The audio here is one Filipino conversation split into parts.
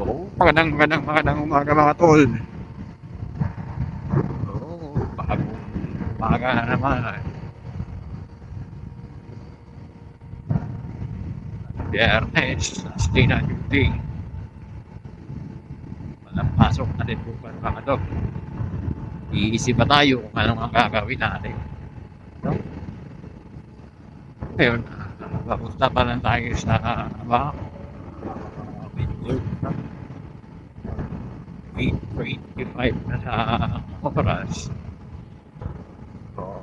Oo, magandang umaga mga tol. Oo, bagong umaga na naman. Biyernes, last day na duty. Walang pasok natin bukas mga tol. Iisip pa tayo kung anong ang gagawin natin. No? Ngayon, papunta pa lang tayo sa Pittsburgh. 8:25 na sa oras. So,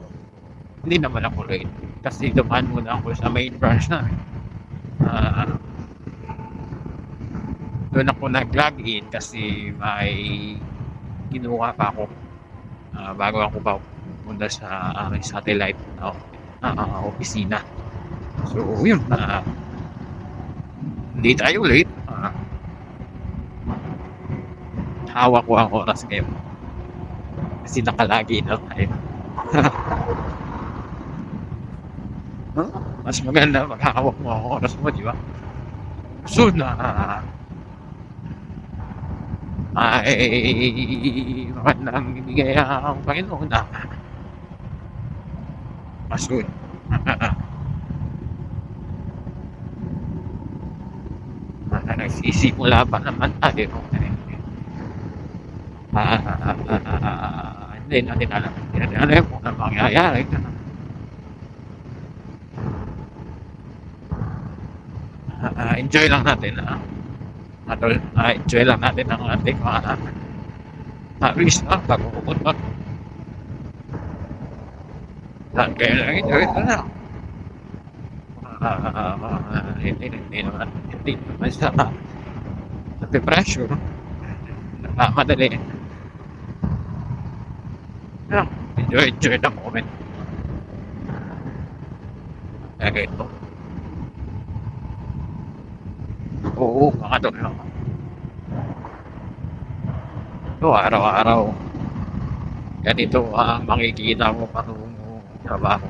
hindi naman ako late. Kasi dumaan muna ako sa main branch namin. Ah, doon ako nag-login kasi may kinuha pa ako bago ako pa pumunta sa aming satellite opisina. So, yun. Hindi tayo late. Hawak ko ang oras ngayon. Kasi nakalagi na tayo. Huh? Mas maganda maghahawak mo ang oras mo, di ba? So na ay magandang ibigay ang Panginoon na masun. Nagsisimula pa naman tayo. Hindi natin alam. Hindi natin alam kung ano mangyayari. Enjoy lang natin. Enjoy lang natin ang ating mga risk bago pupunta. Saan kayo nag-enjoy? Ito na. Hindi naman sa pressure. Madali. Enjoy the moment. Kaya ito. Oo, mga to. Ito, araw-araw. Ganito ang makikita mo patungong trabaho.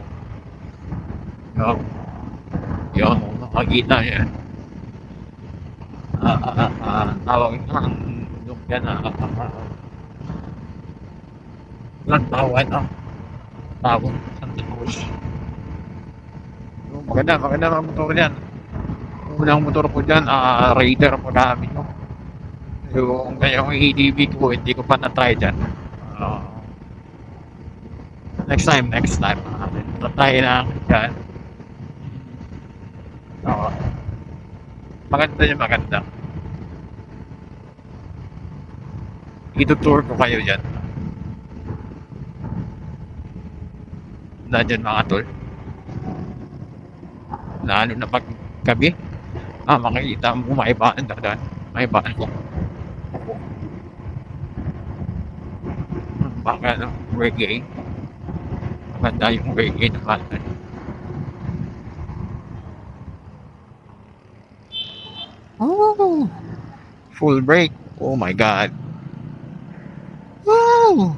Yung makikita niya. Tawag ng yung yan lantawan tawag Santa Cruz. Maganda ang motor yan. Unang motor ko dyan, Raider po namin no? Yung ADV ko, hindi ko pa na-try dyan. Next time, try na dyan. Maganda. Itutour ko kayo dyan. Na dyan mga tol. Lalo na pag gabi. Makikita mo may ibaan dadaan. May ibaan ko. Baka reggae. Maganda yung reggae naman. Oh, full break. Oh my God. Wow!